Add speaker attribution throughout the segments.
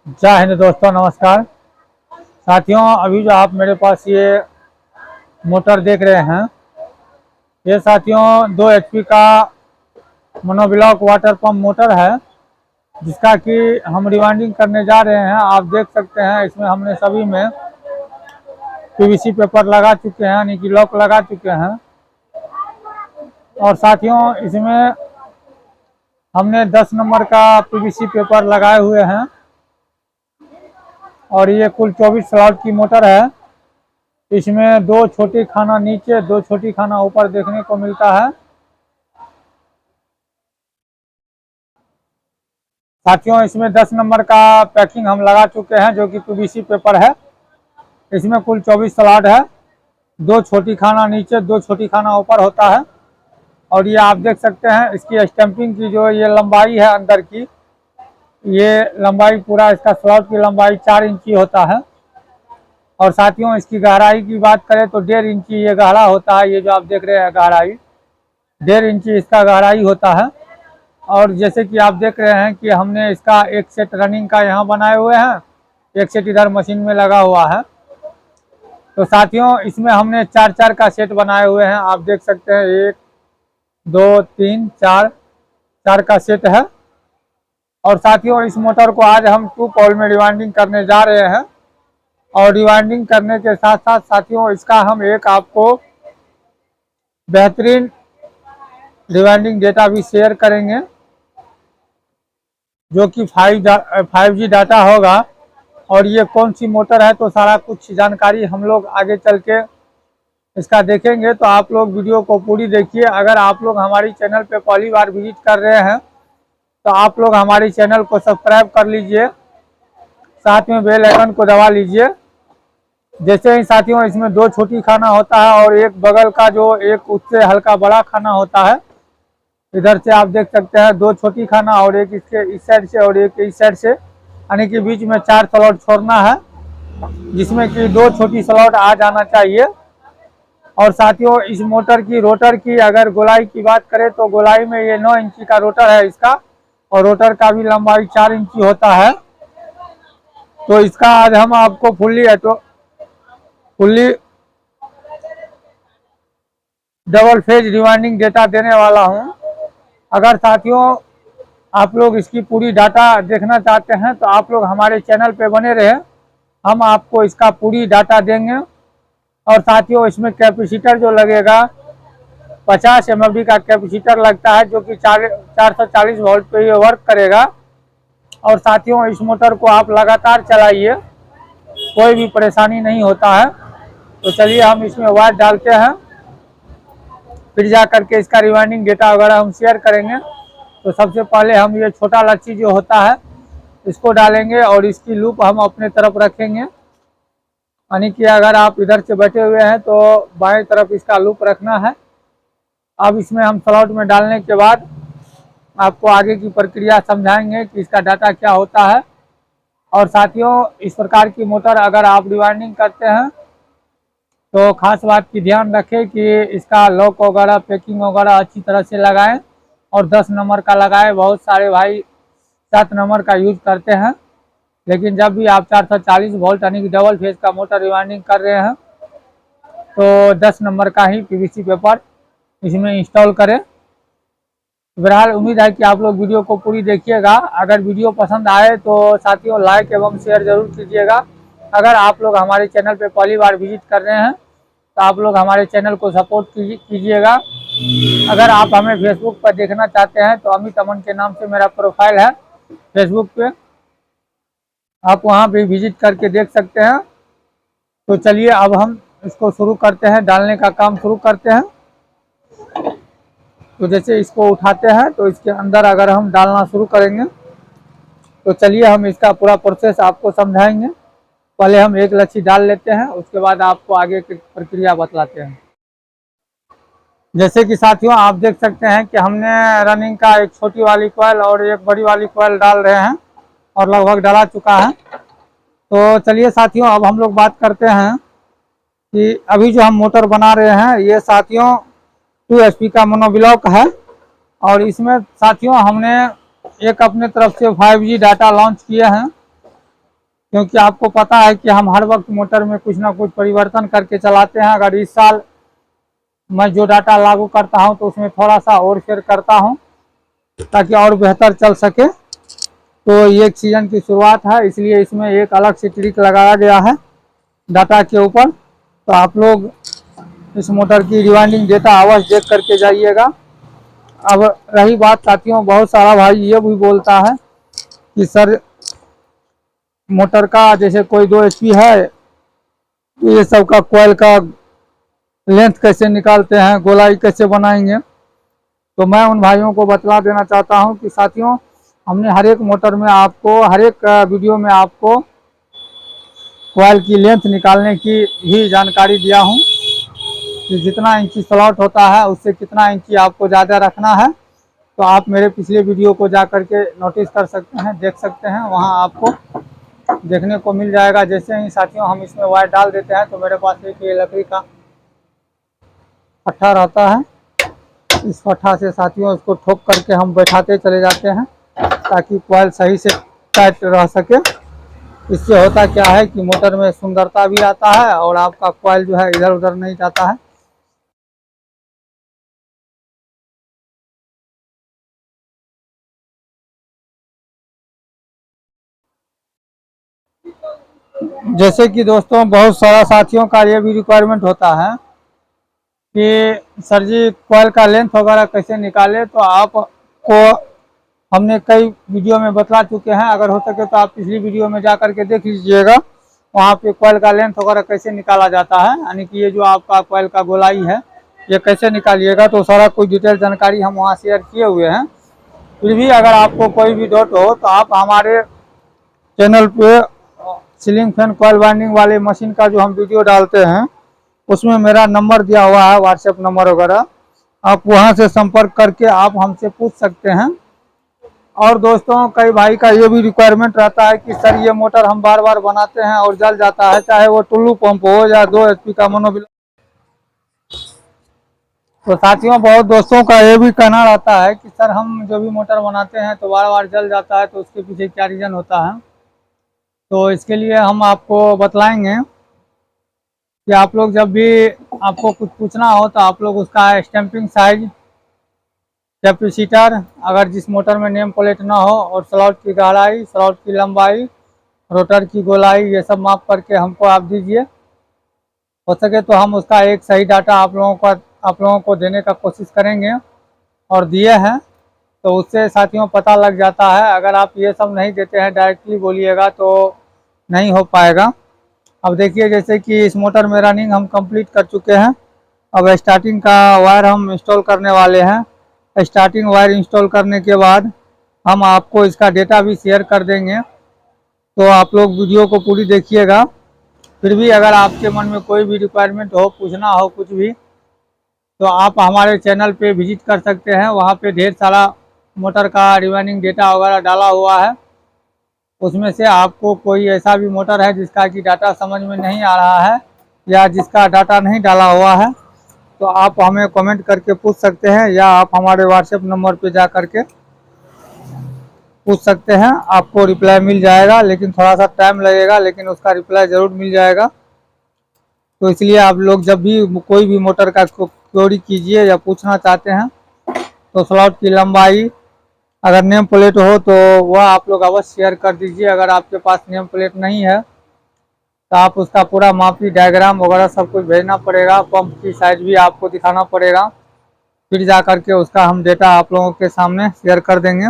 Speaker 1: जय हिंद दोस्तों, नमस्कार साथियों। अभी जो आप मेरे पास ये मोटर देख रहे हैं, ये साथियों 2 HP का मोनोब्लॉक वाटर पंप मोटर है, जिसका कि हम रिवाइंडिंग करने जा रहे हैं। आप देख सकते हैं इसमें हमने सभी में PVC पेपर लगा चुके हैं, यानी कि लॉक लगा चुके हैं। और साथियों इसमें हमने 10 नंबर का PVC पेपर लगाए हुए हैं और ये कुल 24 स्लॉट की मोटर है। इसमें 2 छोटी खाना नीचे, 2 छोटी खाना ऊपर देखने को मिलता है। साथियों इसमें 10 नंबर का पैकिंग हम लगा चुके हैं, जो कि PVC पेपर है। इसमें कुल 24 स्लॉट है, 2 छोटी खाना नीचे, 2 छोटी खाना ऊपर होता है। और ये आप देख सकते हैं इसकी स्टैंपिंग की जो ये लंबाई है अंदर की, ये लंबाई पूरा इसका स्लॉट की लंबाई 4 इंची होता है। और साथियों इसकी गहराई की बात करें तो 1.5 इंची ये गहरा होता है। ये जो आप देख रहे हैं गहराई 1.5 इंची इसका गहराई होता है। और जैसे कि आप देख रहे हैं कि हमने इसका एक सेट रनिंग का यहाँ बनाए हुए हैं, एक सेट इधर मशीन में लगा हुआ है। तो साथियों इसमें हमने 4-4 का सेट बनाए हुए हैं। आप देख सकते हैं 1 2 3 4 का सेट है। और साथियों इस मोटर को आज हम 2 पोल में रिवाइंडिंग करने जा रहे हैं। और रिवाइंडिंग करने के साथ साथ साथियों इसका हम एक आपको बेहतरीन रिवाइंडिंग डेटा भी शेयर करेंगे, जो कि 5G डाटा होगा। और ये कौन सी मोटर है तो सारा कुछ जानकारी हम लोग आगे चल के इसका देखेंगे। तो आप लोग वीडियो को पूरी देखिए। अगर आप लोग हमारी चैनल पे पहली बार विजिट कर रहे हैं तो आप लोग हमारी चैनल को सब्सक्राइब कर लीजिए, साथ में बेल आइकन को दबा लीजिए। जैसे ही साथियों इसमें 2 छोटी खाना होता है और एक बगल का जो एक उससे हल्का बड़ा खाना होता है। इधर से आप देख सकते हैं 2 छोटी खाना और एक इसके इस साइड से और एक इस साइड से, यानी कि बीच में 4 स्लॉट छोड़ना है, जिसमें कि 2 छोटी स्लॉट आ जाना चाहिए। और साथियों इस मोटर की रोटर की अगर गोलाई की बात करें तो गोलाई में ये 9 इंची का रोटर है इसका, और रोटर का भी लंबाई 4 इंची होता है। तो इसका आज हम आपको fully double phase rewinding data देने वाला हूं। अगर साथियों आप लोग इसकी पूरी डाटा देखना चाहते हैं तो आप लोग हमारे चैनल पे बने रहे, हम आपको इसका पूरी डाटा देंगे। और साथियों इसमें कैपेसिटर जो लगेगा 50 MFD का कैपेसिटर लगता है, जो कि 440 वोल्ट पे ये वर्क करेगा। और साथियों इस मोटर को आप लगातार चलाइए, कोई भी परेशानी नहीं होता है। तो चलिए हम इसमें वायर डालते हैं, फिर जा करके इसका रिवाइंडिंग डेटा वगैरह हम शेयर करेंगे। तो सबसे पहले हम ये छोटा लच्छी जो होता है इसको डालेंगे और इसकी लूप हम अपने तरफ रखेंगे, यानी कि अगर आप इधर से बैठे हुए हैं तो बाएं तरफ इसका लूप रखना है। अब इसमें हम स्लॉट में डालने के बाद आपको आगे की प्रक्रिया समझाएंगे कि इसका डाटा क्या होता है। और साथियों इस प्रकार की मोटर अगर आप रिवाइंडिंग करते हैं तो खास बात की ध्यान रखें कि इसका लॉक वगैरह पैकिंग वगैरह अच्छी तरह से लगाएं और 10 नंबर का लगाएं। बहुत सारे भाई 7 नंबर का यूज करते हैं, लेकिन जब भी आप 440 वोल्ट यानी कि डबल फेज का मोटर रिवाइंडिंग कर रहे हैं तो 10 नंबर का ही PVC पेपर इसमें इंस्टॉल करें। बहरहाल उम्मीद है कि आप लोग वीडियो को पूरी देखिएगा। अगर वीडियो पसंद आए तो साथियों लाइक एवं शेयर जरूर कीजिएगा। अगर आप लोग हमारे चैनल पे पहली बार विजिट कर रहे हैं तो आप लोग हमारे चैनल को सपोर्ट कीजिएगा। अगर आप हमें फेसबुक पर देखना चाहते हैं तो अमित अमन के नाम से मेरा प्रोफाइल है फेसबुक पे, आप वहां भी विजिट करके देख सकते हैं। तो चलिए अब हम इसको शुरू करते हैं, डालने का काम शुरू करते हैं। तो जैसे इसको उठाते हैं तो इसके अंदर अगर हम डालना शुरू करेंगे तो चलिए हम इसका पूरा प्रोसेस आपको समझाएंगे। पहले हम एक लच्छी डाल लेते हैं, उसके बाद आपको आगे की प्रक्रिया बतलाते हैं। जैसे कि साथियों आप देख सकते हैं कि हमने रनिंग का एक छोटी वाली कॉइल और एक बड़ी वाली कॉइल डाल रहे हैं और लगभग डाला चुका है। तो चलिए साथियों अब हम लोग बात करते हैं कि अभी जो हम मोटर बना रहे हैं ये साथियों 2 HP का मोनोब्लॉक है। और इसमें साथियों हमने एक अपने तरफ से 5G डाटा लॉन्च किए हैं, क्योंकि आपको पता है कि हम हर वक्त मोटर में कुछ ना कुछ परिवर्तन करके चलाते हैं। अगर इस साल मैं जो डाटा लागू करता हूं तो उसमें थोड़ा सा और शेयर करता हूं ताकि और बेहतर चल सके। तो ये एक सीजन की शुरुआत है, इसलिए इसमें एक अलग से ट्रिक लगाया गया है डाटा के ऊपर। तो आप लोग इस मोटर की रिवाइंडिंग डेटा अवश्य देख करके जाइएगा। अब रही बात साथियों, बहुत सारा भाई ये भी बोलता है कि सर मोटर का जैसे कोई 2 HP है तो ये सब का कॉइल का लेंथ कैसे निकालते हैं, गोलाई कैसे बनाएंगे। तो मैं उन भाइयों को बतला देना चाहता हूं कि साथियों, हमने हर एक मोटर में आपको, हर एक वीडियो में आपको कॉइल की लेंथ निकालने की ही जानकारी दिया हूं कि जितना इंची स्लॉट होता है उससे कितना इंची आपको ज़्यादा रखना है। तो आप मेरे पिछले वीडियो को जा करके नोटिस कर सकते हैं, देख सकते हैं, वहां आपको देखने को मिल जाएगा। जैसे ही साथियों हम इसमें वायर डाल देते हैं तो मेरे पास एक ये लकड़ी का पट्टा रहता है, इस पट्टा से साथियों इसको ठोक करके हम बैठाते चले जाते हैं ताकि कॉइल सही से टाइट रह सके। इससे होता क्या है कि मोटर में सुंदरता भी आता है और आपका कॉइल जो है इधर उधर नहीं जाता है। जैसे कि दोस्तों बहुत सारा साथियों का ये भी रिक्वायरमेंट होता है कि सर जी कॉइल का लेंथ वगैरह कैसे निकाले। तो आपको हमने कई वीडियो में बतला चुके हैं, अगर हो सके तो आप पिछली वीडियो में जा करके देख लीजिएगा, वहाँ पे कॉइल का लेंथ वगैरह कैसे निकाला जाता है, यानी कि ये जो आपका कॉइल का गोलाई है ये कैसे निकालिएगा। तो सारा कुछ डिटेल जानकारी हम वहाँ शेयर किए हुए हैं। फिर भी अगर आपको कोई भी डाउट हो तो आप हमारे चैनल पे सीलिंग फैन कॉइल वाइंडिंग वाले मशीन का जो हम वीडियो डालते हैं उसमें मेरा नंबर दिया हुआ है, व्हाट्सएप नंबर वगैरह, आप वहां से संपर्क करके आप हमसे पूछ सकते हैं। और दोस्तों कई भाई का ये भी रिक्वायरमेंट रहता है कि सर ये मोटर हम बार बार बनाते हैं और जल जाता है, चाहे वो टुल्लू पंप हो या 2 HP का मोनोबिल। तो साथियों बहुत दोस्तों का ये भी कहना रहता है कि सर हम जो भी मोटर बनाते हैं तो बार बार जल जाता है, तो उसके पीछे क्या रीज़न होता है। तो इसके लिए हम आपको बतलाएंगे कि आप लोग जब भी आपको कुछ पूछना हो तो आप लोग उसका स्टैंपिंग साइज, कैपेसिटर, अगर जिस मोटर में नेम प्लेट ना हो, और स्लॉट की गहराई, स्लॉट की लंबाई, रोटर की गोलाई, ये सब माप करके हमको आप दीजिए। हो सके तो हम उसका एक सही डाटा आप लोगों को देने का कोशिश करेंगे और दिए हैं। तो उससे साथियों पता लग जाता है। अगर आप ये सब नहीं देते हैं, डायरेक्टली बोलिएगा तो नहीं हो पाएगा। अब देखिए जैसे कि इस मोटर में रनिंग हम कंप्लीट कर चुके हैं। अब स्टार्टिंग का वायर हम इंस्टॉल करने वाले हैं। स्टार्टिंग वायर इंस्टॉल करने के बाद हम आपको इसका डेटा भी शेयर कर देंगे, तो आप लोग वीडियो को पूरी देखिएगा। फिर भी अगर आपके मन में कोई भी रिक्वायरमेंट हो, पूछना हो कुछ भी, तो आप हमारे चैनल पे विजिट कर सकते हैं। वहाँ पे ढेर सारा मोटर का रिवाइंडिंग डेटा वगैरह डाला हुआ है। उसमें से आपको कोई ऐसा भी मोटर है जिसका कि डाटा समझ में नहीं आ रहा है या जिसका डाटा नहीं डाला हुआ है, तो आप हमें कमेंट करके पूछ सकते हैं या आप हमारे व्हाट्सएप नंबर पे जा करके पूछ सकते हैं। आपको रिप्लाई मिल जाएगा, लेकिन थोड़ा सा टाइम लगेगा, लेकिन उसका रिप्लाई ज़रूर मिल जाएगा। तो इसलिए आप लोग जब भी कोई भी मोटर का क्वेरी कीजिए या पूछना चाहते हैं तो स्लॉट की लंबाई, अगर नेम प्लेट हो तो वह आप लोग अवश्य शेयर कर दीजिए। अगर आपके पास नेम प्लेट नहीं है तो आप उसका पूरा मापी डायग्राम वगैरह सब कुछ भेजना पड़ेगा। पंप की साइज भी आपको दिखाना पड़ेगा, फिर जा करके उसका हम डेटा आप लोगों के सामने शेयर कर देंगे।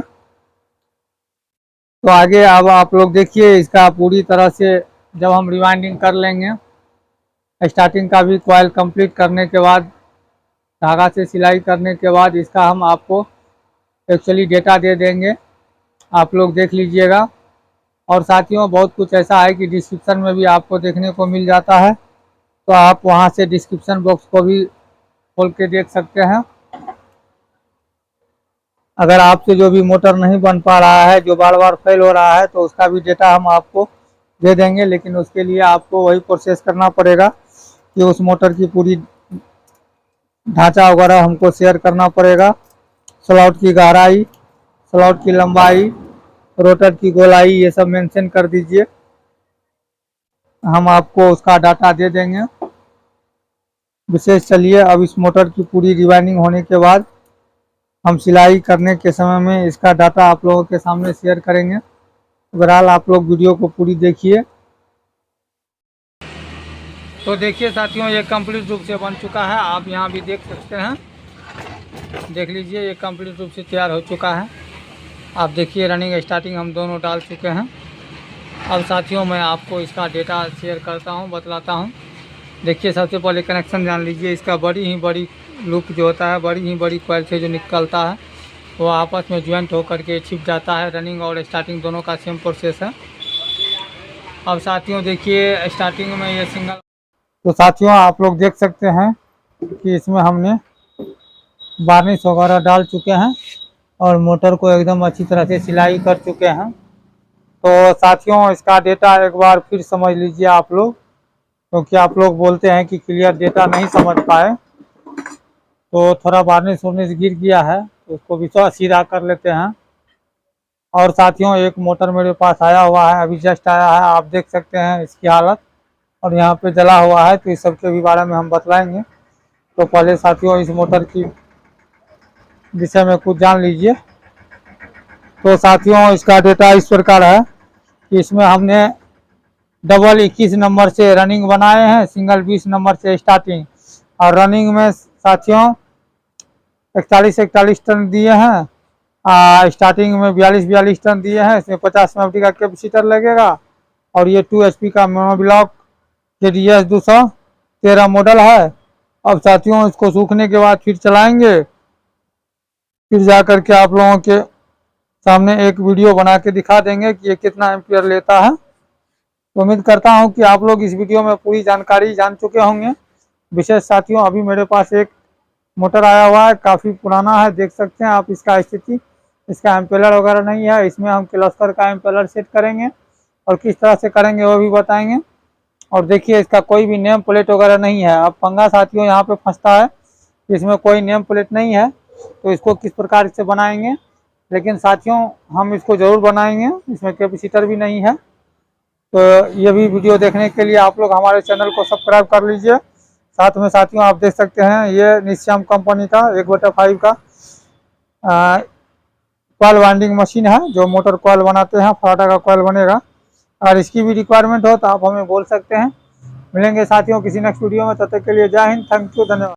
Speaker 1: तो आगे अब आप लोग देखिए इसका पूरी तरह से जब हम रिवाइंडिंग कर लेंगे, स्टार्टिंग का भी कॉइल कंप्लीट करने के बाद, धागा से सिलाई करने के बाद, इसका हम आपको एक्चुअली डेटा दे देंगे। आप लोग देख लीजिएगा। और साथियों बहुत कुछ ऐसा है कि डिस्क्रिप्शन में भी आपको देखने को मिल जाता है, तो आप वहां से डिस्क्रिप्शन बॉक्स को भी खोल के देख सकते हैं। अगर आपसे जो भी मोटर नहीं बन पा रहा है, जो बार बार फेल हो रहा है, तो उसका भी डेटा हम आपको दे देंगे। लेकिन उसके लिए आपको वही प्रोसेस करना पड़ेगा कि उस मोटर की पूरी ढांचा वगैरह हमको शेयर करना पड़ेगा। स्लॉट की गहराई, स्लॉट की लंबाई, रोटर की गोलाई, ये सब मेंशन कर दीजिए। हम आपको उसका डाटा दे देंगे विशेष। चलिए अब इस मोटर की पूरी रिवाइंडिंग होने के बाद हम सिलाई करने के समय में इसका डाटा आप लोगों के सामने शेयर करेंगे। बहरहाल आप लोग वीडियो को पूरी देखिए। तो देखिए साथियों, ये कंप्लीट रूप से बन चुका है। आप यहाँ भी देख सकते हैं, देख लीजिए ये कंप्लीट रूप से तैयार हो चुका है। आप देखिए रनिंग स्टार्टिंग हम दोनों डाल चुके हैं। अब साथियों मैं आपको इसका डेटा शेयर करता हूँ, बतलाता हूँ। देखिए सबसे पहले कनेक्शन जान लीजिए। इसका बड़ी ही बड़ी लूप जो होता है, बड़ी ही बड़ी कॉइल से जो निकलता है वो आपस में ज्वाइंट होकर के छिप जाता है। रनिंग और स्टार्टिंग दोनों का सेम प्रोसेस है। अब साथियों देखिए स्टार्टिंग में ये सिंगल, तो साथियों आप लोग देख सकते हैं कि इसमें हमने वार्निश वगैरह डाल चुके हैं और मोटर को एकदम अच्छी तरह से सिलाई कर चुके हैं। तो साथियों इसका डेटा एक बार फिर समझ लीजिए आप लोग, क्योंकि आप लोग बोलते हैं कि क्लियर डेटा नहीं समझ पाए। तो थोड़ा वार्निश वार्निश गिर गया है तो उसको भी थोड़ा सीधा कर लेते हैं। और साथियों एक मोटर मेरे पास आया हुआ है, अभी जस्ट आया है, आप देख सकते हैं इसकी हालत, और यहाँ पे जला हुआ है। तो इस सब के भी बारे में हम बतलाएंगे। तो पहले साथियों इस मोटर की विषय में कुछ जान लीजिए। तो साथियों इसका डेटा इस प्रकार है कि इसमें हमने डबल 21 नंबर से रनिंग बनाए हैं, सिंगल 20 नंबर से स्टार्टिंग। और रनिंग में साथियों 41 टन दिए हैं, स्टार्टिंग में 42 टन दिए हैं। इसमें 50 MFD का कैपेसिटर लगेगा और ये 2 HP का मोनोब्लॉक KDS 213 मॉडल है। अब साथियों इसको सूखने के बाद फिर चलाएंगे, फिर जा करके आप लोगों के सामने एक वीडियो बना के दिखा देंगे कि ये कितना एम्पियर लेता है। तो उम्मीद करता हूं कि आप लोग इस वीडियो में पूरी जानकारी जान चुके होंगे। विशेष साथियों अभी मेरे पास एक मोटर आया हुआ है, काफ़ी पुराना है, देख सकते हैं आप इसका स्थिति। इसका एम्पेलर वगैरह नहीं है। इसमें हम क्लस्टर का एम्पेलर सेट करेंगे और किस तरह से करेंगे वो भी बताएंगे। और देखिए इसका कोई भी नेम प्लेट वगैरह नहीं है। अब पंगा साथियों यहाँ पे फंसता है, इसमें कोई नेम प्लेट नहीं है तो इसको किस प्रकार से बनाएंगे। लेकिन साथियों हम इसको ज़रूर बनाएंगे, इसमें कैपेसिटर भी नहीं है। तो ये भी वीडियो देखने के लिए आप लोग हमारे चैनल को सब्सक्राइब कर लीजिए। साथ में साथियों आप देख सकते हैं ये निश्याम कंपनी का 1/5 का कॉइल वाइंडिंग मशीन है, जो मोटर कॉइल बनाते हैं, फराटा का कॉइल बनेगा। और इसकी भी रिक्वायरमेंट हो तो आप हमें बोल सकते हैं। मिलेंगे साथियों किसी नेक्स्ट वीडियो में, तब तक के लिए जय हिंद, थैंक यू, धन्यवाद।